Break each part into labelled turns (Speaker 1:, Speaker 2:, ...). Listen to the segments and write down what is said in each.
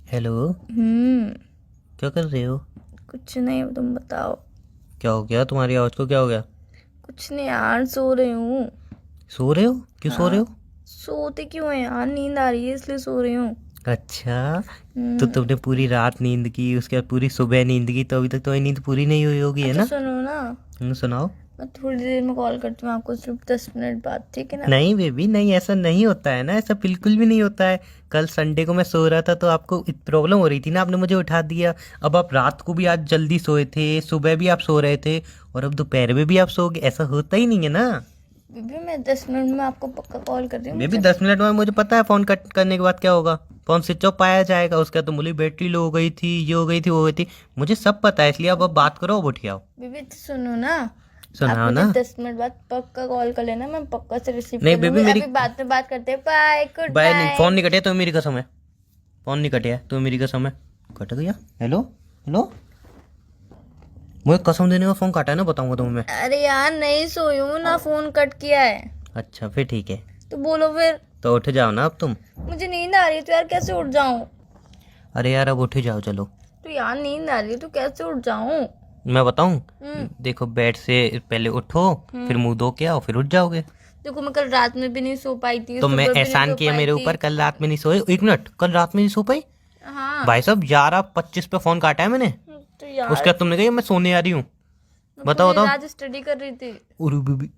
Speaker 1: Hello.
Speaker 2: हम्म।
Speaker 1: क्या कर रहे हो?
Speaker 2: कुछ नहीं, तुम बताओ।
Speaker 1: क्या हो गया? तुम्हारी आवाज को क्या हो गया?
Speaker 2: कुछ नहीं यार, सो रही हूँ।
Speaker 1: सो रहे हो? क्यों सो रहे
Speaker 2: हाँ।
Speaker 1: हो?
Speaker 2: सोते क्यों है यार, नींद आ रही है इसलिए सो रही हूँ।
Speaker 1: अच्छा। तो
Speaker 2: हम्म।
Speaker 1: तुमने पूरी रात नींद की, उसके बाद पूरी सुबह नींद की, तो अभी तक तुम्हारी नींद पूरी नहीं हुई होगी, है
Speaker 2: अच्छा
Speaker 1: ना?
Speaker 2: सुनो ना,
Speaker 1: सुनाओ।
Speaker 2: मैं थोड़ी देर में कॉल करती हूँ आपको, सिर्फ 10 मिनट बाद, ठीक है ना?
Speaker 1: नहीं बेबी, नहीं, ऐसा नहीं होता है ना, ऐसा बिल्कुल भी नहीं होता है। कल संडे को मैं सो रहा था तो आपको प्रॉब्लम हो रही थी ना, आपने मुझे उठा दिया। अब आप रात को भी आज जल्दी सोए थे, सुबह भी आप सो रहे थे, और अब दोपहर में भी आप सोओगे, ऐसा होता ही नहीं है ना।
Speaker 2: बीबी मैं 10 मिनट में आपको पक्का कॉल कर रही हूँ
Speaker 1: बेबी
Speaker 2: मुझे।
Speaker 1: 10 मिनट में मुझे पता है फोन कट करने के बाद क्या होगा। फोन स्विच ऑफ पाया जाएगा, उसके बाद तो बोली बैटरी लो हो गई थी, ये हो गई थी, वो हो गई थी। मुझे सब पता है, इसलिए अब बात करो, अब उठ आओ।
Speaker 2: बीबी तो सुनो ना, आप
Speaker 1: सुनाओ
Speaker 2: मुझे
Speaker 1: ना।
Speaker 2: 10 मिनट बाद पक्का कॉल कर लेना, मैं पक्का से रिसीव
Speaker 1: नहीं
Speaker 2: कर
Speaker 1: बेबी,
Speaker 2: लूंगी।
Speaker 1: मेरी
Speaker 2: अभी बाद में बात करते हैं, बाय, गुड
Speaker 1: बाय नहीं, फोन
Speaker 2: नाइट।
Speaker 1: नहीं कटिया तो मेरी कसम है। फोन नहीं कटिया तो मेरी कसम है। कट गया? Hello hello. मुझे कसम देने का फोन काटा है ना, बताऊंगा तुम्हें मैं।
Speaker 2: अरे यार नहीं सोई हूँ ना, फोन कट किया है।
Speaker 1: अच्छा फिर ठीक है।
Speaker 2: तो बोलो फिर।
Speaker 1: तो उठ जाओ ना अब तुम।
Speaker 2: मुझे नींद आ रही है तो यार कैसे उठ जाऊं?
Speaker 1: अरे यार अब उठ जाओ, चलो।
Speaker 2: तो यार नींद आ रही है तो कैसे उठ जाऊं?
Speaker 1: मैं बताऊं?
Speaker 2: हम्म।
Speaker 1: देखो, बेड से पहले उठो, फिर मुंह धो के आओ, फिर उठ जाओगे।
Speaker 2: देखो मैं कल रात में भी नहीं सो पाई थी,
Speaker 1: तो मैं
Speaker 2: सुबह भी नहीं
Speaker 1: एहसान
Speaker 2: सो
Speaker 1: किया
Speaker 2: पाई
Speaker 1: मेरे
Speaker 2: थी।
Speaker 1: ऊपर, कल रात में नहीं सोए? एक मिनट, कल रात में नहीं सो पाई?
Speaker 2: हाँ।
Speaker 1: भाई साहब 11:25 पे फोन काटा है मैंने।
Speaker 2: तो
Speaker 1: उसके
Speaker 2: यार
Speaker 1: बाद तुमने कहा मैं सोने आ रही हूँ।
Speaker 2: मैं
Speaker 1: बताओ
Speaker 2: पूरी
Speaker 1: बताओ।
Speaker 2: रात स्टडी कर रही थी।
Speaker 1: अरे बीबी,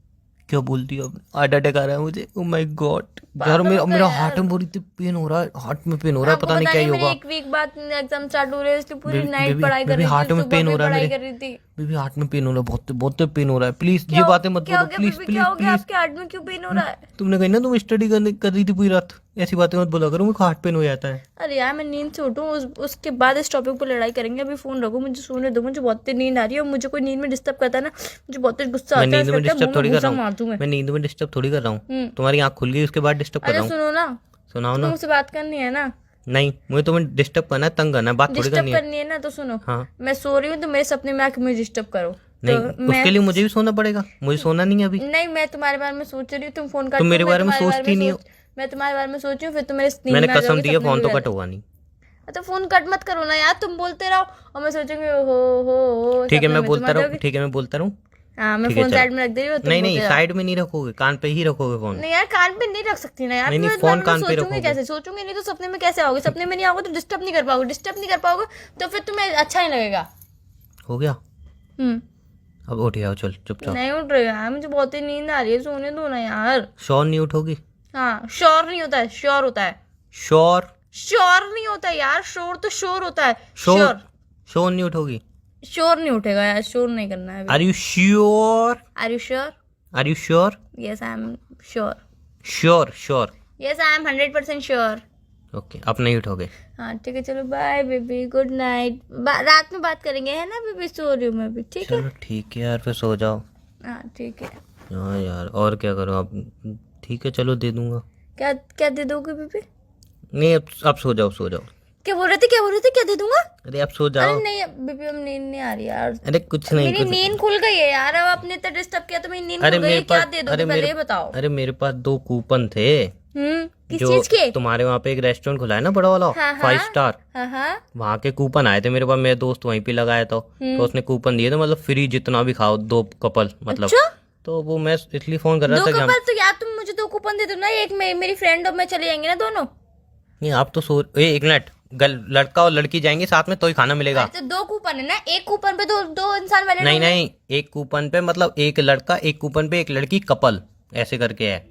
Speaker 1: क्या बोलती हो? अब हार्ट अटैक आ रहा है मुझे, ओ माय गॉड यार,
Speaker 2: पागल
Speaker 1: मेरा
Speaker 2: हो गए
Speaker 1: मेरा हार्ट
Speaker 2: यार।
Speaker 1: में पूरी पेन हो रहा है, हार्ट में पेन हो रहा है,
Speaker 2: आपको
Speaker 1: पता नहीं
Speaker 2: पता
Speaker 1: क्या
Speaker 2: नहीं,
Speaker 1: ही
Speaker 2: मेरे
Speaker 1: होगा।
Speaker 2: 1 वीक बाद एग्जाम स्टार्ट हो रहे हैं, इसलिए पूरी
Speaker 1: बेबी
Speaker 2: नाइट
Speaker 1: बेबी
Speaker 2: पढ़ाई कर
Speaker 1: बेबी,
Speaker 2: रही थी,
Speaker 1: हार्ट में
Speaker 2: सुबह
Speaker 1: पेन
Speaker 2: भी
Speaker 1: हो रहा है
Speaker 2: पढ़ाई
Speaker 1: मेरे।
Speaker 2: कर रही थी।
Speaker 1: बेबी हार्ट में पेन हो रहा है, बहुत बहुत पेन हो रहा है, प्लीज ये बातें मत
Speaker 2: क्या हो
Speaker 1: बोलो,
Speaker 2: गया
Speaker 1: प्लीज
Speaker 2: बीबी, क्या
Speaker 1: प्लीज
Speaker 2: हो गया?
Speaker 1: प्लीज।
Speaker 2: आपके हार्ट में क्यों पेन हो रहा है?
Speaker 1: तुमने कही ना तुम स्टडी कर रही थी पूरी रात। ऐसी बातें मत बोला करो, मुझे हार्ट पेन हो जाता है।
Speaker 2: अरे यार मैं नींद से उठूं, उसके बाद इस टॉपिक पर लड़ाई करेंगे। अभी फोन रखो, मुझे सोने दो, मुझे बहुत तेज नींद आ रही है और मुझे कोई नींद में डिस्टर्ब करता है ना, मुझे बहुत तेज गुस्सा
Speaker 1: मैं
Speaker 2: आता है,
Speaker 1: नींद
Speaker 2: ऐसा
Speaker 1: में
Speaker 2: लगता है
Speaker 1: डिस्टर्ब
Speaker 2: मुंह में
Speaker 1: थोड़ी कर रहा
Speaker 2: घूसा
Speaker 1: हूँ।
Speaker 2: मार दूं मैं।
Speaker 1: मैं नींद में डिस्टर्ब थोड़ी कर रहा हूँ,
Speaker 2: हम्म।
Speaker 1: तुम्हारी आँख खुल गई उसके बाद डिस्टर्ब कर
Speaker 2: अरे
Speaker 1: रहा हूँ।
Speaker 2: सुनो ना,
Speaker 1: सुनाओ
Speaker 2: तो
Speaker 1: ना।
Speaker 2: मुझसे बात करनी है ना?
Speaker 1: नहीं, मुझे तुम्हें डिस्टर्ब करना है, तंग करना है, बात थोड़ी
Speaker 2: डिस्टर्ब
Speaker 1: करनी है।
Speaker 2: करनी है ना, तो सुनो।
Speaker 1: हाँ।
Speaker 2: मैं सो रही हूँ तो मेरे सपने में आके मुझे डिस्टर्ब करो। तो
Speaker 1: नहीं,
Speaker 2: मैं
Speaker 1: उसके लिए मुझे भी सोना पड़ेगा, मुझे सोना नहीं है अभी।
Speaker 2: नहीं, मैं तुम्हारे बारे में सोच रही हूँ, तुम फोन
Speaker 1: तुम
Speaker 2: काटते हो,
Speaker 1: मेरे बारे में सोचती नहीं हो।
Speaker 2: मैं तुम्हारे बारे में सोच रही हूँ, फिर तुम मेरे नींद
Speaker 1: मैंने
Speaker 2: में आ
Speaker 1: कसम
Speaker 2: जाओगे,
Speaker 1: दी है,
Speaker 2: सपने
Speaker 1: फोन तो
Speaker 2: में
Speaker 1: कट होगा नहीं।
Speaker 2: तो फोन कट मत करो ना यार, तुम बोलते रहो और मैं सोचूंगी हो
Speaker 1: ठीक है
Speaker 2: सपने
Speaker 1: मैं
Speaker 2: में तुम
Speaker 1: बोलता
Speaker 2: आ
Speaker 1: रहूँ,
Speaker 2: जाओगे।
Speaker 1: ठीक है मैं बोलता रहूँ।
Speaker 2: हाँ, मैं
Speaker 1: ठीक है
Speaker 2: फोन
Speaker 1: चलो।
Speaker 2: साइड में रख दे रही हूँ, तुम
Speaker 1: नहीं नहीं,
Speaker 2: बोलते रहो।
Speaker 1: साइड में नहीं रखोगे, कान पे ही रखोगे फोन।
Speaker 2: नहीं यार, कान पे नहीं रख सकती ना यार,
Speaker 1: नहीं नहीं,
Speaker 2: तुम्हें
Speaker 1: फोन
Speaker 2: बारे में
Speaker 1: कान पे
Speaker 2: सोचूंगी
Speaker 1: रखोगे।
Speaker 2: कैसे? सोचूंगी नहीं तो सपने में कैसे आओगे? सपने में नहीं आओगे तो डिस्टर्ब नहीं कर पाओगे, डिस्टर्ब नहीं कर पाओगे तो फिर तुम्हें अच्छा नहीं लगेगा।
Speaker 1: हो गया।
Speaker 2: हम्म।
Speaker 1: अब उठ जाओ, चल चुपचाप।
Speaker 2: नहीं उठ रही यार, मुझे बहुत ही नींद आ रही है, सोने दो ना यार।
Speaker 1: श्योर नहीं उठोगी?
Speaker 2: हाँ, श्योर नहीं होता है, श्योर होता है।
Speaker 1: श्योर?
Speaker 2: श्योर नहीं होता यार, शोर तो शोर होता है।
Speaker 1: श्योर?
Speaker 2: श्योर।
Speaker 1: श्योर नहीं उठोगी?
Speaker 2: श्योर नहीं उठेगा यार, श्योर नहीं करना है
Speaker 1: आर
Speaker 2: अभी।
Speaker 1: You sure?
Speaker 2: Are you sure?
Speaker 1: Are you sure?
Speaker 2: Yes I am sure.
Speaker 1: Sure sure.
Speaker 2: Yes I am 100% sure.
Speaker 1: Okay, अब नहीं उठोगे?
Speaker 2: हाँ ठीक है, चलो बाय बेबी, गुड नाइट। रात में बात करेंगे, है ना बेबी? सो रही हूँ मैं भी, ठीक है?
Speaker 1: चलो ठीक है यार, फिर सो जाओ।
Speaker 2: हाँ ठीक है।
Speaker 1: हाँ यार, और क्या करो अब। ठीक है चलो, दे दूंगा।
Speaker 2: क्या क्या दे दोगे बेबी?
Speaker 1: नहीं, अब सो जाओ, सो जाओ।
Speaker 2: क्या बोल रहे थे, क्या बोल रहे थे? क्या दे दूंगा?
Speaker 1: अरे अब सो
Speaker 2: अरे
Speaker 1: जाओ।
Speaker 2: नहीं बेबी, अब नींद नहीं आ रही यार।
Speaker 1: अरे कुछ नहीं,
Speaker 2: मेरी
Speaker 1: कुछ।
Speaker 2: नींद खुल गई है यार, अब आपने तो डिस्टर्ब किया तो मेरी नींद
Speaker 1: अरे
Speaker 2: खुल गई
Speaker 1: मेरे
Speaker 2: है। क्या
Speaker 1: पास,
Speaker 2: दे दोगे पहले ये बताओ?
Speaker 1: अरे मेरे पास 2 कूपन थे।
Speaker 2: किस
Speaker 1: जो
Speaker 2: चीज के?
Speaker 1: तुम्हारे वहाँ पे एक रेस्टोरेंट खुला है ना, बड़ा वाला,
Speaker 2: हाँ, हाँ।
Speaker 1: 5 स्टार।
Speaker 2: हाँ हाँ।
Speaker 1: वहाँ के कूपन आए थे मेरे पास, मेरे दोस्त वहीं पे लगाया था, तो उसने कूपन दिए थे, मतलब फ्री जितना भी खाओ, 2 कपल मतलब।
Speaker 2: अच्छा,
Speaker 1: तो वो मैं इसलिए फोन कर रहा
Speaker 2: 2
Speaker 1: था कि हम।
Speaker 2: कपल? तो यार तुम मुझे 2 कूपन दे दो ना, एक मेरी फ्रेंड और मैं चले जाएंगे ना दोनों।
Speaker 1: नहीं, आप तो एक मिनट, लड़का और लड़की जाएंगे साथ में तो ही खाना मिलेगा।
Speaker 2: तो 2 कूपन है ना, एक कूपन पे दो इंसान वैलिड
Speaker 1: नहीं
Speaker 2: होंगे।
Speaker 1: नहीं, एक कूपन पे मतलब एक लड़का, एक कूपन पे एक लड़की, कपल ऐसे करके है।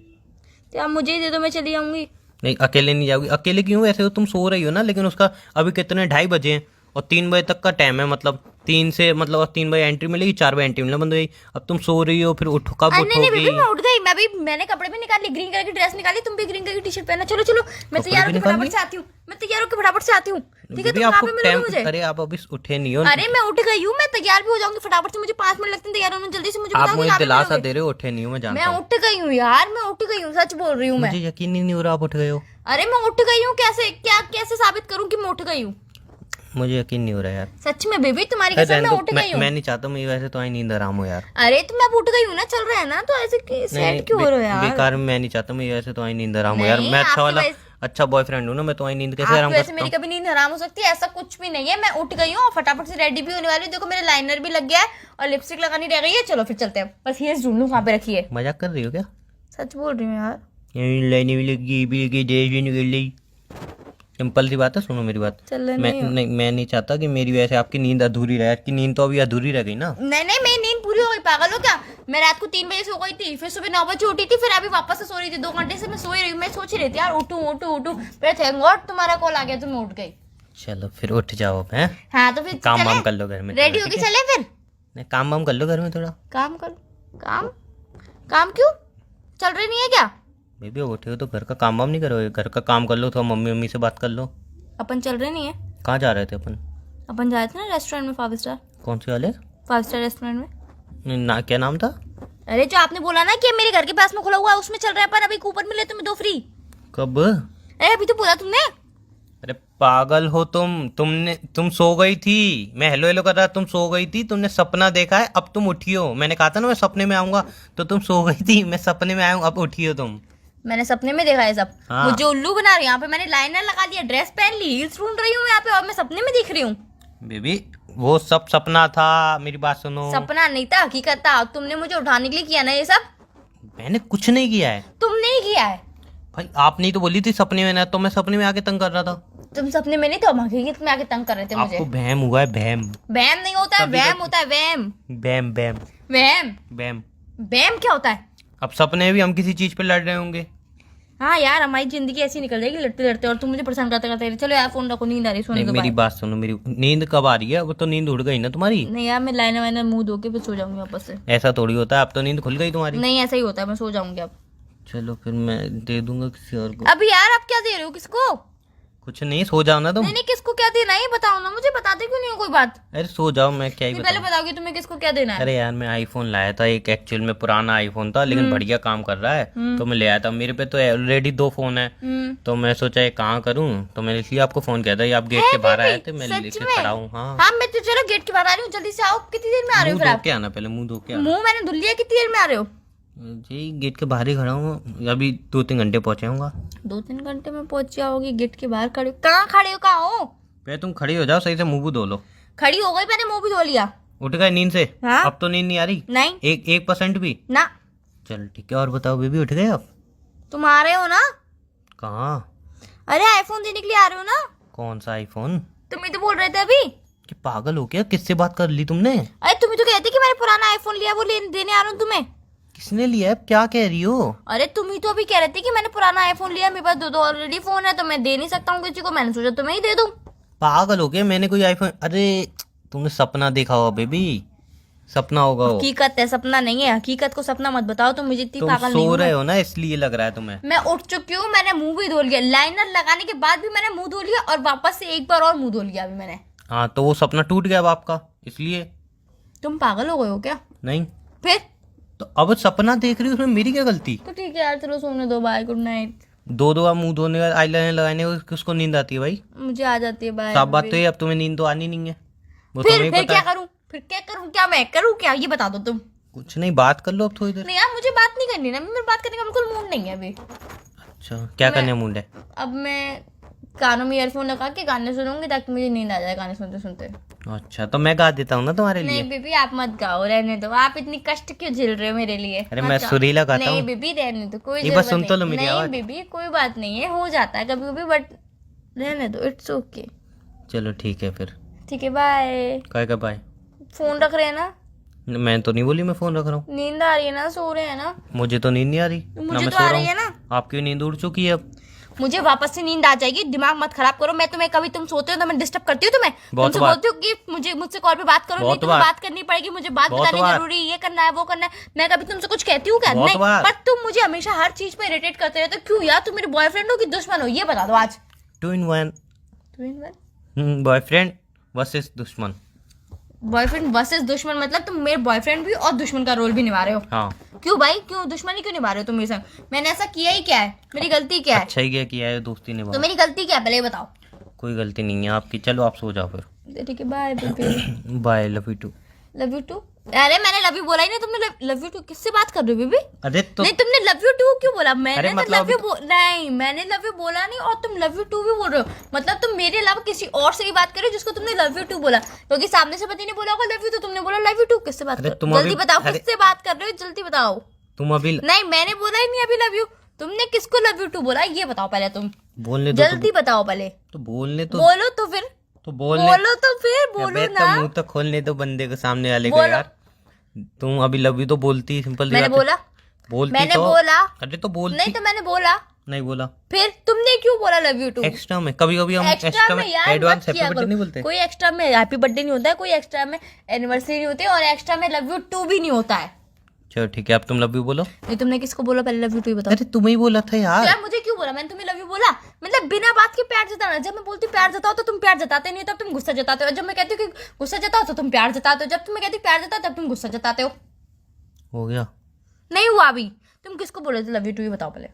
Speaker 2: तो आप मुझे ही दे दो, मैं चली जाऊंगी।
Speaker 1: नहीं, अकेले नहीं जाओगी। अकेले क्यों? ऐसे हो तुम सो रही हो ना, लेकिन उसका अभी कितने 2:30 बजे हैं और 3 बजे तक का टाइम है, मतलब 3 से, मतलब 3 बजे एंट्री मिलेगी, 4 बजे एंट्री मिलना बंद हो जाएगी। अब तुम सो रही हो, फिर उठ कब
Speaker 2: अरे नहीं नहीं
Speaker 1: उठोगी?
Speaker 2: बेबी, मैं उठ गई। मैंने कपड़े भी निकाल लिए, ग्रीन कलर की ड्रेस निकाली, तुम भी ग्रीन कलर की टी शर्ट पहना। चलो चलो, मैं
Speaker 1: कपड़े
Speaker 2: तैयार
Speaker 1: भी
Speaker 2: होकर
Speaker 1: निकाल
Speaker 2: फटाफट
Speaker 1: लिए?
Speaker 2: से आती हूँ। मैं तैयार होकर फटाफट से आती हूँ, ठीक है?
Speaker 1: बेबी
Speaker 2: तुम कहाँ
Speaker 1: आपको
Speaker 2: पे मिलोगे
Speaker 1: टाइम,
Speaker 2: मुझे?
Speaker 1: अरे आप अभी उठे नहीं हो।
Speaker 2: अरे मैं उठ गई हूँ, मैं तैयार भी हो जाऊंगी फटाफट से, मुझे 5 मिनट लगते हैं तैयार होने, जल्दी से मुझे
Speaker 1: आप
Speaker 2: बताओ कि
Speaker 1: मुझे
Speaker 2: कहाँ पे
Speaker 1: दिलासा
Speaker 2: मिलोगे?
Speaker 1: दे रहे हो, उठे नहीं हो, मैं जानता
Speaker 2: मैं
Speaker 1: हूँ।
Speaker 2: उठ गई हूँ यार, मैं उठ गई हूँ, सच बोल रही हूँ मैं।
Speaker 1: मुझे यकीन ही नहीं हो रहा आप उठ गए हो।
Speaker 2: अरे मैं उठ गई हूँ, कैसे कैसे साबित करूँ कि मैं उठ गई हूँ?
Speaker 1: मुझे यकीन नहीं हो रहा यार।
Speaker 2: सच में बेबी, तुम्हारी
Speaker 1: अरे
Speaker 2: कसम,
Speaker 1: रहने
Speaker 2: मैं
Speaker 1: दो,
Speaker 2: उठ गई हूँ।
Speaker 1: मैं नहीं चाहता, मैं वैसे तो आई नींद आराम हो यार।
Speaker 2: अरे तो मैं अब उठ गई हूँ ना, चल रहा है ना, तो ऐसे
Speaker 1: नहीं
Speaker 2: सैड क्यों हो रहे हो यार?
Speaker 1: बेकार में मैं नहीं चाहता, मैं वैसे तो आई नींद आराम हो यार।
Speaker 2: नहीं,
Speaker 1: मैं
Speaker 2: आपके
Speaker 1: अच्छा बॉयफ्रेंड हूँ ना मैं, तुम्हारी नींद कैसे
Speaker 2: आपकी
Speaker 1: आराम
Speaker 2: वजह
Speaker 1: कर
Speaker 2: से
Speaker 1: सकता
Speaker 2: मेरी
Speaker 1: हूँ?
Speaker 2: कभी नींद हराम हो सकती है? ऐसा कुछ भी नहीं है। मैं उठ गई हूँ और फटाफट से रेडी भी होने वाली हूँ। देखो मेरे लाइनर भी लग गया है और लिपस्टिक लगानी रह गई है। चलो फिर चलते हैं। बस ये ढूंढ लूँ कहाँ पे रखी है।
Speaker 1: मजाक कर रही हो क्या?
Speaker 2: सच बोल रही हूँ यार।
Speaker 1: लाइने भी लगी, भी लगी, देश भी निकल गई। सिंपल सी बात है, सुनो मेरी बात।
Speaker 2: चल रहे
Speaker 1: मैं
Speaker 2: नहीं हो?
Speaker 1: नहीं, मैं नहीं चाहता कि मेरी वजह से आपकी नींद अधूरी रहे। आपकी नींद तो अभी अधूरी रह गई ना।
Speaker 2: नहीं नहीं, मेरी नींद पूरी हो गई। पागल हो क्या? मैं रात को 3 बजे सो गई थी, फिर सुबह 9 बजे उठी थी, फिर अभी वापस से सो रही थी। 2 घंटे से मैं सोई रही हूँ। मैं सोच ही रही थी यार उठूं उठूं उठूं, फिर थैंक गॉड तुम्हारा कॉल आ गया तो मैं उठ गई।
Speaker 1: चलो फिर उठ जाओ अब, हैं?
Speaker 2: हाँ तो फिर
Speaker 1: काम वाम
Speaker 2: चले?
Speaker 1: कर लो घर में,
Speaker 2: रेडी
Speaker 1: थोड़ा,
Speaker 2: होके
Speaker 1: ठीक है?
Speaker 2: चले फिर?
Speaker 1: नहीं, काम वाम कर लो घर में थोड़ा।
Speaker 2: काम कर। काम? काम क्यों? चल रही नहीं है क्या?
Speaker 1: बेबी उठे हो तो घर का काम वाम नहीं करोगे? घर का काम कर लो, थोड़ा मम्मी मम्मी से बात कर लो।
Speaker 2: अपन चल रहे नहीं है?
Speaker 1: कहाँ जा रहे थे अपन?
Speaker 2: अपन जाए थे ना रेस्टोरेंट में, 5 स्टार।
Speaker 1: कौन से वाले?
Speaker 2: 5 स्टार रेस्टोरेंट में।
Speaker 1: ना क्या नाम था?
Speaker 2: अरे जो आपने बोला ना कि मेरे घर के पास में खुला हुआ है, उसमें चल रहा है। पर अभी कूपन मिले तुम्हें 2 फ्री।
Speaker 1: कब?
Speaker 2: अरे अभी तो बोला तुमने।
Speaker 1: अरे पागल हो तुम सो गई थी। मैं हेलो हेलो कर रहा, तुम सो गई थी। तुमने सपना देखा है, अब तुम उठी हो। मैंने कहा था ना मैं सपने में आऊंगा, तो तुम सो गई थी। मैं सपने में आया हूँ, अब उठी हो तुम।
Speaker 2: मैंने सपने में देखा है सब।
Speaker 1: हाँ।
Speaker 2: मुझे उल्लू बना रही है यहाँ पे। मैंने लाइनर लगा लिया, ड्रेस पहन ली, हील्स ढूंढ रही हूँ यहाँ पे, और मैं सपने में दिख रही हूँ।
Speaker 1: बेबी वो सब सपना था, मेरी बात सुनो।
Speaker 2: सपना नहीं था, हकीकत था। तुमने मुझे उठाने के लिए किया ना ये सब।
Speaker 1: मैंने कुछ नहीं किया है
Speaker 2: तुमने ही किया है।
Speaker 1: भाई। आपने ही तो बोली थी सपने में ना, तो मैं सपने में आके तंग कर रहा था।
Speaker 2: तुम सपने में नहीं थे, हकीकत में आके तंग कर रहे थे मुझे।
Speaker 1: आपको वहम हुआ है, वहम।
Speaker 2: वहम नहीं होता है,
Speaker 1: कभी
Speaker 2: वहम
Speaker 1: कभी-
Speaker 2: होता है, वहम।
Speaker 1: वहम वहम
Speaker 2: वहम।
Speaker 1: वहम।
Speaker 2: वहम क्या होता है?
Speaker 1: अब सपने में भी हम किसी चीज पे लड़ रहे होंगे।
Speaker 2: हाँ यार, हमारी जिंदगी ऐसी निकल जाएगी लड़ते लड़ते, और तुम मुझे परेशान करते करते। चलो यार फोन रखो, नींद आ रही है, सोने
Speaker 1: नहीं
Speaker 2: दो।
Speaker 1: मेरी
Speaker 2: बाय।
Speaker 1: बात सुनो, मेरी नींद कब आ रही है? अब तो नींद उड़ गई ना तुम्हारी।
Speaker 2: नहीं यार, मैं लाइनर वाइनर मुंह धो के फिर सो जाऊंगी वापस से।
Speaker 1: ऐसा थोड़ी होता है, अब तो नींद खुल गई तुम्हारी।
Speaker 2: नहीं ऐसा ही होता है, मैं सो जाऊंगी अब।
Speaker 1: चलो फिर मैं दे दूंगा किसी और को।
Speaker 2: अभी यार आप क्या दे रहे हो? किसको?
Speaker 1: कुछ नहीं, सो जाओ ना तुम।
Speaker 2: नहीं नहीं, किसको क्या देना है ये बताओ ना मुझे। बताते क्यों नहीं हो कोई बात?
Speaker 1: अरे सो जाओ, मैं क्या ही
Speaker 2: नहीं पहले
Speaker 1: बताऊं।
Speaker 2: बताओगे तुम्हें किसको क्या देना है।
Speaker 1: अरे यार मैं आईफोन लाया था एक, एक्चुअल में पुराना आईफोन था, लेकिन बढ़िया काम कर रहा है, तो मैं ले आया था। मेरे पे तो ऑलरेडी 2 फोन है, तो मैं सोचा ये कहाँ करूँ, तो मैंने इसलिए आपको फोन किया था। ये आप गेट के बाहर आए थे, मैं
Speaker 2: सच
Speaker 1: लेके
Speaker 2: में?
Speaker 1: खड़ा हूँ। हाँ,
Speaker 2: हाँ मैं तो चलो गेट के बाहर आ रही हूँ, जल्दी से आओ। कितनी देर में आ रहे हो
Speaker 1: मुंह
Speaker 2: फिर
Speaker 1: धो
Speaker 2: आप?
Speaker 1: के आना, पहले मुंह धो के आना।
Speaker 2: मुंह मैंने धुल लिया, कितनी देर में आ रहे हो?
Speaker 1: जी गेट के बाहर ही खड़ा हूँ, अभी 2-3 घंटे पहुंचाऊंगा।
Speaker 2: 2-3 घंटे में पहुंच जाओगी? गेट के बाहर खड़े हो? कहाँ खड़े हो? कहाँ हो?
Speaker 1: पहले तुम खड़ी हो जाओ, सही से मुंह भी धो लो।
Speaker 2: खड़ी हो गई, मैंने मुंह भी धो लिया।
Speaker 1: उठ गए नींद से?
Speaker 2: हाँ।
Speaker 1: अब तो नींद नहीं आ रही?
Speaker 2: नहीं
Speaker 1: 1% भी?
Speaker 2: ना।
Speaker 1: चल ठीक है, और बताओ बेबी, उठ गए आप?
Speaker 2: तुम आ रहे हो ना?
Speaker 1: कहाँ?
Speaker 2: अरे आईफोन देने के लिए आ रहे हो ना?
Speaker 1: कौन सा आईफोन?
Speaker 2: तुम ही तो बोल रहे थे अभी।
Speaker 1: कि पागल हो क्या? किससे बात कर ली तुमने?
Speaker 2: अरे तुम ही तो कहते कि मैंने पुराना आईफोन लिया, वो देने आ रहा हूँ तुम्हें।
Speaker 1: किसने लिया है? क्या कह रही हो?
Speaker 2: अरे तुम ही तो अभी कह रहे थे कि मैंने पुराना आईफोन लिया, मेरे पास 2 ऑलरेडी फोन है, तो मैं दे नहीं सकता हूँ किसी को। मैंने सोचा तुम्हें ही दे दूं।
Speaker 1: पागल हो गया? मैंने कोई आईफोन? अरे तुमने सपना देखा होगा बेबी, सपना होगा वो।
Speaker 2: हकीकत है, सपना नहीं है। हकीकत को सपना मत बताओ, तुम मुझे इतनी
Speaker 1: तुम
Speaker 2: पागल नहीं
Speaker 1: सो
Speaker 2: हो।
Speaker 1: रहे हो ना, इसलिए लग रहा है तुम्हें।
Speaker 2: मैं उठ चुकी हूँ, मैंने मुंह भी धो लिया। लाइनर लगाने के बाद भी मैंने मुंह धो लिया, और वापस से एक बार और मुंह धो लिया अभी मैंने।
Speaker 1: हाँ तो वो सपना टूट गया अब आपका, इसलिए।
Speaker 2: तुम पागल हो गए हो क्या?
Speaker 1: नहीं
Speaker 2: फिर
Speaker 1: तो अब सपना देख रही हो, उसमें मेरी क्या गलती?
Speaker 2: तो ठीक है यार, चलो सोने दो। Bye, good night.
Speaker 1: 2 बार मुंह धोने का, आईलाइनर लगाने को किसको नींद आती है भाई?
Speaker 2: मुझे आ जाती है। बाय।
Speaker 1: साफ बात तो ये, अब तुम्हें नींद तो आनी नहीं है, वो तो नहीं
Speaker 2: फिर
Speaker 1: पता
Speaker 2: क्या
Speaker 1: है।
Speaker 2: करूं? फिर क्या करूं? क्या मैं करूं? क्या ये बता दो तुम।
Speaker 1: कुछ नहीं, बात कर लो अब थोड़ी देर।
Speaker 2: नहीं यार, मुझे बात नहीं करनी ना। मेरे बात करने का बिल्कुल मूड नहीं है अभी।
Speaker 1: अच्छा क्या करने मुंड है?
Speaker 2: अब मैं कानों में ईयरफोन लगा के गाने सुनूंगी, ताकि मुझे नींद आ जाए गाने सुनते सुनते।
Speaker 1: अच्छा तो मैं गा देता हूँ ना तुम्हारे लिए।
Speaker 2: नहीं बेबी, आप मत गाओ, रहने दो। आप इतनी कष्ट क्यों झेल रहे हो मेरे लिए?
Speaker 1: अरे
Speaker 2: मत
Speaker 1: मैं
Speaker 2: गाओ।
Speaker 1: सुरीला गाता
Speaker 2: नहीं
Speaker 1: हूँ।
Speaker 2: बेबी, रहने दो, कोई
Speaker 1: एक बार
Speaker 2: जरूरत
Speaker 1: सुन तो लो
Speaker 2: नहीं।
Speaker 1: मेरी
Speaker 2: नहीं
Speaker 1: आवाज।
Speaker 2: बेबी, कोई बात नहीं है, हो जाता है कभी कभी, बट रहने दो, इट्स ओके।
Speaker 1: चलो ठीक है फिर।
Speaker 2: ठीक है, बाय।
Speaker 1: काय का बाय?
Speaker 2: फोन रख रहे हैं ना?
Speaker 1: मैं तो नहीं बोली मैं फोन रख रहा हूँ।
Speaker 2: नींद आ रही है ना? सो रहे हैं ना?
Speaker 1: मुझे तो नींद नहीं आ रही ना,
Speaker 2: मुझे
Speaker 1: मैं
Speaker 2: तो
Speaker 1: सो
Speaker 2: आ
Speaker 1: रहा
Speaker 2: रही है
Speaker 1: हूँ।
Speaker 2: ना।
Speaker 1: आपकी नींद उड़ चुकी है अब।
Speaker 2: मुझे वापस से नींद आ जाएगी, दिमाग मत खराब करो। मैं तुम्हें कभी, तुम सोते हो तो मैं डिस्टर्ब करती हूँ तुम्हें?
Speaker 1: बहुत
Speaker 2: तुमसे
Speaker 1: बार।
Speaker 2: बोलती हूँ कि मुझसे कॉल पे बात करो, नहीं
Speaker 1: बहुत
Speaker 2: तुम्हें
Speaker 1: बार।
Speaker 2: बात करनी पड़ेगी, मुझे बात
Speaker 1: बहुत
Speaker 2: बतानी
Speaker 1: बार।
Speaker 2: जरूरी, ये करना है वो करना है। मैं कभी तुमसे कुछ कहती हूँ क्या?
Speaker 1: बहुत
Speaker 2: नहीं।
Speaker 1: बार।
Speaker 2: पर तुम मुझे हमेशा हर चीज पे इरिटेट करते रहते हो, क्यों यार? तुम मेरे बॉयफ्रेंड हो कि दुश्मन हो, ये बता दो आज।
Speaker 1: 2 in 1।
Speaker 2: 2 in 1?
Speaker 1: बॉयफ्रेंड वर्सेस दुश्मन।
Speaker 2: बॉयफ्रेंड वर्सेस दुश्मन मतलब तुम मेरे बॉयफ्रेंड भी और दुश्मन का रोल भी निभा रहे हो?
Speaker 1: हाँ।
Speaker 2: क्यों भाई, क्यों दुश्मनी क्यों निभा रहे हो तुम मेरे संग? मैंने ऐसा किया ही क्या है? मेरी गलती क्या है?
Speaker 1: अच्छा ही क्या किया है, दोस्ती
Speaker 2: तो
Speaker 1: निभा।
Speaker 2: मेरी गलती क्या है, पहले ये बताओ।
Speaker 1: कोई गलती नहीं है आपकी, चलो आप सो जाओ फिर।
Speaker 2: ठीक है, bye baby.
Speaker 1: Bye, love you too.
Speaker 2: Love you too. अरे मैंने लव यू बोला ही नहीं, तुमने लव यू टू किससे बात कर रहे हो बेबी?
Speaker 1: अरे तो
Speaker 2: नहीं तुमने लव यू टू क्यों बोला? मैंने
Speaker 1: अरे
Speaker 2: तो
Speaker 1: मतलब
Speaker 2: लव यू नहीं, मैंने लव यू बोला नहीं और तुम लव यू टू भी बोल रहे हो। मतलब तुम मेरे अलावा किसी और से ही बात कर रहे हो जिसको तुमने लव यू टू बोला, क्योंकि सामने से पति ने बोला होगा लव यू, तो तुमने बोला लव यू टू। किससे बात
Speaker 1: अरे
Speaker 2: कर,
Speaker 1: तुम
Speaker 2: जल्दी
Speaker 1: अभी-
Speaker 2: बताओ
Speaker 1: अरे-
Speaker 2: किससे बात कर रहे हो, जल्दी बताओ।
Speaker 1: तुम अभी
Speaker 2: नहीं मैंने बोला ही नहीं अभी लव यू, तुमने किसको लव यू टू बोला ये बताओ पहले तुम,
Speaker 1: बोलने दो
Speaker 2: जल्दी बताओ पहले।
Speaker 1: तो बोलने तो
Speaker 2: बोलो तो फिर,
Speaker 1: तो बोलने
Speaker 2: बोलो तो फिर, बोलो
Speaker 1: अबे
Speaker 2: ना।
Speaker 1: तो मुंह तो खोलने दो बंदे के सामने वाले को
Speaker 2: बोलो।
Speaker 1: यार। तुम अभी लव यू तो बोलती, सिंपल सी
Speaker 2: मैंने
Speaker 1: बात है।
Speaker 2: बोला,
Speaker 1: बोलती
Speaker 2: मैंने
Speaker 1: तो
Speaker 2: बोला
Speaker 1: अरे तो बोलती
Speaker 2: नहीं, तो मैंने बोला,
Speaker 1: नहीं बोला।
Speaker 2: फिर तुमने क्यों बोला लव यू टू?
Speaker 1: एक्स्ट्रा में कभी कभी हम
Speaker 2: एक्स्ट्रा में यार
Speaker 1: एडवांस
Speaker 2: मत
Speaker 1: हैप्पी
Speaker 2: किया
Speaker 1: बर्थडे
Speaker 2: करो।
Speaker 1: नहीं बोलते।
Speaker 2: कोई एक्स्ट्रा में हैप्पी बर्थडे नहीं होता है, कोई एक्स्ट्रा में एनिवर्सरी नहीं होती है, और एक्स्ट्रा में लव यू टू भी नहीं होता है।
Speaker 1: चलो ठीक है, अब तुम लव यू बोलो।
Speaker 2: नहीं तुमने किसको बोला पहले लव यू टू ही बताओ।
Speaker 1: अरे तुम्हें ही बोला था यार।
Speaker 2: यार मुझे क्यों बोला? मैंने तुम्हें लव यू बोला? मतलब बिना बात के प्यार जताना। जब मैं बोलती हूँ प्यार जताओ तो तुम प्यार जताते नहीं हो, तब तुम गुस्सा जताते हो। जब मैं कहती हूँ कि गुस्सा जताओ तो तुम प्यार जताते हो। जब तुम्हें कहती हूँ प्यार जताओ तब तुम गुस्सा जताते हो।
Speaker 1: हो गया।
Speaker 2: नहीं हुआ अभी। तुम किसको बोले थे लव यू टू ही बताओ पहले।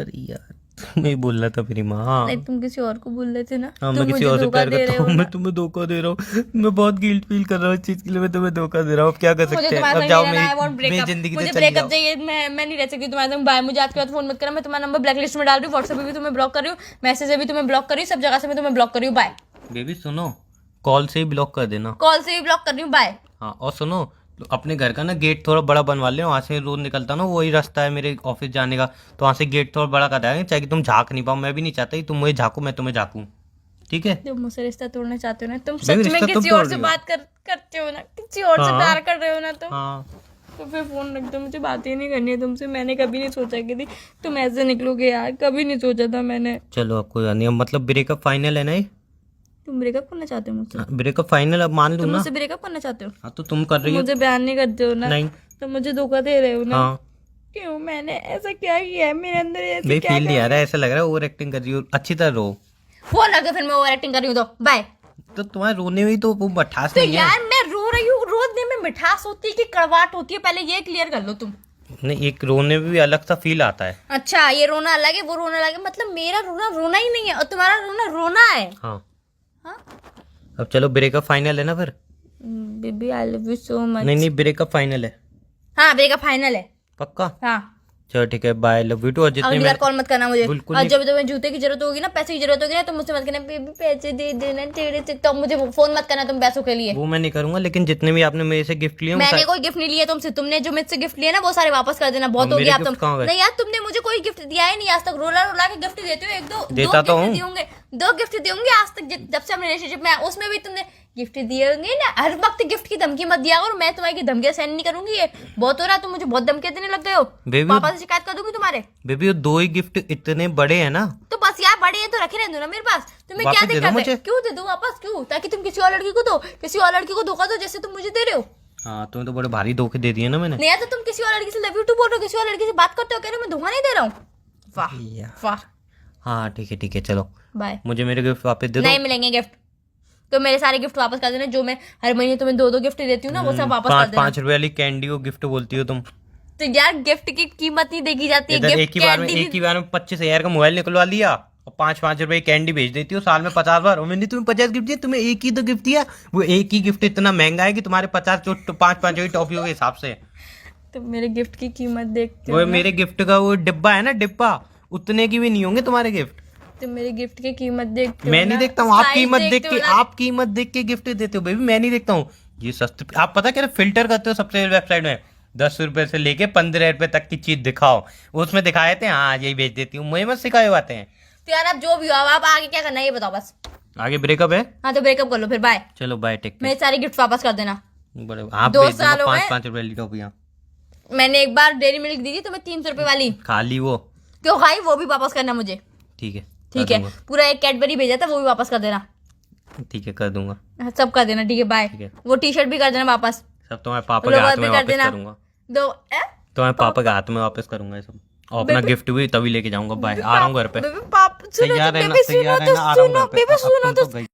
Speaker 1: अरे यार तुम्हें ही बोलना था मेरी माँ।
Speaker 2: नहीं तुम किसी और को बोल रहे थे ना।
Speaker 1: हाँ
Speaker 2: तुम
Speaker 1: मैं किसी
Speaker 2: मुझे
Speaker 1: और से
Speaker 2: धोखा
Speaker 1: प्यार
Speaker 2: दे रहे
Speaker 1: करता
Speaker 2: हो
Speaker 1: हूँ,
Speaker 2: ना।
Speaker 1: मैं तुम्हें धोखा दे रहा हूँ। मैं बहुत गिल्ट फील कर रहा हूँ इस चीज के लिए, मैं तुम्हें धोखा दे रहा हूँ। अब क्या कर
Speaker 2: मुझे
Speaker 1: सकते हैं?
Speaker 2: तुम्हारे
Speaker 1: अब
Speaker 2: संग
Speaker 1: जाओ
Speaker 2: नहीं रहना, I want
Speaker 1: मेरी
Speaker 2: breakup।
Speaker 1: जिंदगी से
Speaker 2: मुझे
Speaker 1: चली
Speaker 2: ब्रेकअप
Speaker 1: जाओ।
Speaker 2: चाहिए। मैं नहीं रह सकती तुम्हारे संग। बाय। मुझे आज के बाद फोन मत करना। मैं तुम्हारा नंबर ब्लैक लिस्ट में डाल रही हूँ। व्हाट्सएप पे भी तुम्हें ब्लॉक कर रही हूँ, मैसेज से भी तुम्हें ब्लॉक कर रही हूँ, सब जगह से मैं तुम्हें ब्लॉक कर रही हूँ। बाय।
Speaker 1: बेबी सुनो, कॉल से ही ब्लॉक कर देना।
Speaker 2: कॉल से भी ब्लॉक कर रही हूँ। बाय।
Speaker 1: हाँ और सुनो, तो अपने घर का ना गेट थोड़ा बड़ा बनवा ले, वहाँ से रोज निकलता ना वही रास्ता है मेरे ऑफिस जाने का, तो वहाँ से गेट थोड़ा बड़ा कर देंगे, चाहे कि तुम झाँक नहीं पाओ। मैं भी नहीं चाहता कि तुम मुझे झाँको, मैं तुम्हें झाँकूं। ठीक है?
Speaker 2: तुम मुझसे रिश्ता तोड़ना चाहते हो ना, तुम
Speaker 1: नहीं,
Speaker 2: सच में
Speaker 1: रिश्ता तुम
Speaker 2: किसी
Speaker 1: तोड़
Speaker 2: और से
Speaker 1: रही हो।
Speaker 2: बात करते हो ना, किसी और से
Speaker 1: हाँ।
Speaker 2: प्यार कर रहे हो ना,
Speaker 1: हाँ
Speaker 2: तो फिर फोन रख दो। मुझे बात ही नहीं करनी है तुमसे। मैंने कभी नहीं सोचा कि तुम ऐसे निकलोगे यार, कभी नहीं सोचा था मैंने।
Speaker 1: चलो अब कोई बात नहीं। अब मतलब ब्रेकअप फाइनल है ना ये?
Speaker 2: तुम ब्रेकअप करना चाहते हो मुझसे?
Speaker 1: ब्रेकअप फाइनल अब मान लूँ
Speaker 2: तुम
Speaker 1: ना?
Speaker 2: मुझसे ब्रेकअप करना चाहते हो?
Speaker 1: हाँ तो तुम कर रही हो।
Speaker 2: मुझे बयान नहीं करते हो ना?
Speaker 1: नहीं।
Speaker 2: तो मुझे धोखा दे रहे हो ना?
Speaker 1: हाँ
Speaker 2: क्यों? मैंने ऐसा क्या किया है मेरे अंदर? ऐसे
Speaker 1: भाई
Speaker 2: क्या
Speaker 1: फील नहीं आ रहा है, ऐसा लग रहा है ओवर एक्टिंग कर रही हो। अच्छी तरह रो।
Speaker 2: फोन रख दो फिर, मैं ओवर एक्टिंग कर रही हूँ तो बाय।
Speaker 1: तो तुम्हारे रोने में ही तो वो मठास
Speaker 2: तो
Speaker 1: नहीं है।
Speaker 2: यार मैं रो रही हूँ, रोने में मिठास होती है कि कड़वाहट होती है, पहले ये क्लियर कर लो तुम।
Speaker 1: नहीं, एक रोने में भी अलग सा फील आता है।
Speaker 2: अच्छा ये रोना अलग है, वो रोना अलग है। मतलब मेरा रोना रोना ही नहीं है और तुम्हारा रोना रोना है।
Speaker 1: हाँ
Speaker 2: हाँ
Speaker 1: अब चलो ब्रेकअप फाइनल है ना फिर?
Speaker 2: Baby I love you so much.
Speaker 1: नहीं नहीं, ब्रेकअप फाइनल है
Speaker 2: हाँ ब्रेकअप फाइनल है।
Speaker 1: पक्का?
Speaker 2: हाँ
Speaker 1: चलो ठीक है, बाय, लव यू टू। और जितने
Speaker 2: अगली बार कॉल मत करना मुझे।
Speaker 1: बिल्कुल
Speaker 2: और
Speaker 1: नहीं।
Speaker 2: जब तुम्हें जूते की जरूरत होगी ना, पैसे की जरूरत होगी ना, तो मुझसे मत कहना बेबी पैसे दे देना तेरे से, तो मुझे फोन मत करना तुम पैसों के लिए।
Speaker 1: वो मैं नहीं करूंगा, लेकिन जितने भी आपने मेरे से गिफ्ट लिए वो
Speaker 2: मैंने
Speaker 1: सारे-
Speaker 2: कोई गिफ्ट नहीं लिया तुमसे। तुमने जो मुझसे गिफ्ट लिए ना वो सारे वापस कर देना। बहुत
Speaker 1: और
Speaker 2: हो
Speaker 1: मेरे
Speaker 2: गया अब
Speaker 1: gift
Speaker 2: तुम।
Speaker 1: कहाँ गए?
Speaker 2: नहीं यार तुमने मुझे कोई गिफ्ट दिया ही नहीं आज तक। रोला रोला के गिफ्ट देते हो। एक दो
Speaker 1: देता तो हूँ।
Speaker 2: गिफ्ट दिए, दो गिफ्ट दिए होंगे आज तक जब से हम रिलेशनशिप में आए, उसमें भी तुमने गिफ्ट दिए होंगे ना। हर वक्त गिफ्ट की धमकी मत दिया और मैं तुम्हारी धमकियां सहन नहीं करूंगी। ये बहुत हो रहा है, तुम मुझे बहुत धमकियां देने लग गए हो।
Speaker 1: बेबी
Speaker 2: पापा से शिकायत कर दूंगी तुम्हारे।
Speaker 1: बेबी वो 2 ही गिफ्ट इतने बड़े हैं ना।
Speaker 2: तो बस यार बड़े हैं तो रखे रहने दो ना मेरे पास। तुम्हें
Speaker 1: वापस
Speaker 2: क्या
Speaker 1: दे दो
Speaker 2: दिक्कत
Speaker 1: मुझे।
Speaker 2: है? क्यों दे दो वापस? क्यों? ताकि तुम किसी और लड़की को दो, किसी और लड़की को धोखा दो जैसे तुम मुझे दे रहे हो।
Speaker 1: हाँ तुम्हें तो बड़े भारी धोखे दे दिए ना मैंने।
Speaker 2: नहीं तो तुम किसी और लड़की से लव यू टू बोल रहे हो, किसी और लड़की से बात करते हो, कह रहे हो मैं धोखा नहीं दे रहा हूँ। वाह
Speaker 1: यार।
Speaker 2: वाह।
Speaker 1: हाँ ठीक है चलो,
Speaker 2: बाय।
Speaker 1: मुझे मेरे गिफ्ट वापस दे दो।
Speaker 2: नहीं मिलेंगे गिफ्ट। तो मेरे सारे गिफ्ट वापस कर देना। जो मैं हर महीने तुम्हें 2-2 गिफ्ट देती हूँ ना, वो सब वापस कर देना।
Speaker 1: 5 रुपए वाली कैंडी को गिफ्ट बोलती हो तुम।
Speaker 2: तो यार गिफ्ट की कीमत नहीं देखी जाती है।
Speaker 1: इधर
Speaker 2: गिफ्ट
Speaker 1: एक ही बार में 25,000 का मोबाइल निकलवा लिया और 5-5 रुपए की कैंडी भेज देती हो साल में 50 बार। और मैंने तुम्हें 50 गिफ्ट दिया, तुम्हें एक ही तो गिफ्ट दिया। वो एक ही गिफ्ट इतना महंगा है कि तुम्हारे 5-5 की टॉफियों के हिसाब से।
Speaker 2: तो मेरे गिफ्ट की कीमत देखते हो
Speaker 1: वो
Speaker 2: ना?
Speaker 1: मेरे गिफ्ट का वो डिब्बा है ना, डिब्बा उतने की भी नहीं होंगे तुम्हारे गिफ्ट।
Speaker 2: तुम मेरे गिफ्ट की कीमत देखते हो
Speaker 1: मैं नहीं
Speaker 2: ना?
Speaker 1: देखता हूँ, आप
Speaker 2: Size
Speaker 1: कीमत देख
Speaker 2: देखते
Speaker 1: के
Speaker 2: हो ना?
Speaker 1: आप कीमत देख के गिफ्ट देते हो बेबी। मैं नहीं देखता हूँ ये सस्ते। आप पता क्या फिल्टर करते हो सबसे वेबसाइट में, 10 रुपए से लेके 15 रुपए तक की चीज दिखाओ, उसमें दिखाए थे हाँ यही बेच देती हूँ। मुझे मत सिखाए बातें हैं।
Speaker 2: तो यार अब जो भी हो, अब आप आगे क्या करना है ये बताओ बस।
Speaker 1: आगे ब्रेकअप है?
Speaker 2: हाँ तो ब्रेकअप कर लो फिर। बाय।
Speaker 1: चलो बाय, टेक
Speaker 2: मेरे सारे गिफ्ट वापस कर देना।
Speaker 1: बड़े आप
Speaker 2: 2
Speaker 1: बेच देना
Speaker 2: साल हो गए।
Speaker 1: 5-5 रुपए वाली टॉफियाँ।
Speaker 2: मैंने एक बार डेयरी मिल्क दी थी तुम्हें 300 रुपए वाली,
Speaker 1: खा ली वो।
Speaker 2: क्यों खाई? वो भी वापस करना मुझे।
Speaker 1: ठीक है
Speaker 2: ठीक
Speaker 1: कर
Speaker 2: है।
Speaker 1: दूंगा।
Speaker 2: पूरा एक कैडबरी भेजा था, वो भी वापस कर देना।
Speaker 1: ठीक है कर दूंगा।
Speaker 2: हाँ, सब कर देना। ठीक है बाय।
Speaker 1: ठीक है।
Speaker 2: वो टी शर्ट भी कर देना वापस।
Speaker 1: सब तुम्हारे पापा के
Speaker 2: लोवर
Speaker 1: हाथ
Speaker 2: भी
Speaker 1: में
Speaker 2: कर
Speaker 1: वापस
Speaker 2: देना।
Speaker 1: करूंगा।
Speaker 2: तुम्हारे
Speaker 1: पापा के हाथ में वापस करूंगा ये सब। और अपना
Speaker 2: बेबी-
Speaker 1: गिफ्ट भी तभी लेके जाऊंगा। बाय, आ रहा हूँ घर पे।
Speaker 2: बेबी पाप सुनो
Speaker 1: तैयार
Speaker 2: तो,
Speaker 1: रहना,
Speaker 2: बेबी सुनो
Speaker 1: तैयार
Speaker 2: तो,
Speaker 1: रहना, आ रहा हूँ
Speaker 2: सुनो
Speaker 1: घर पे।
Speaker 2: बेबी
Speaker 1: अब
Speaker 2: सुनो
Speaker 1: तुम
Speaker 2: तो।
Speaker 1: तो गई।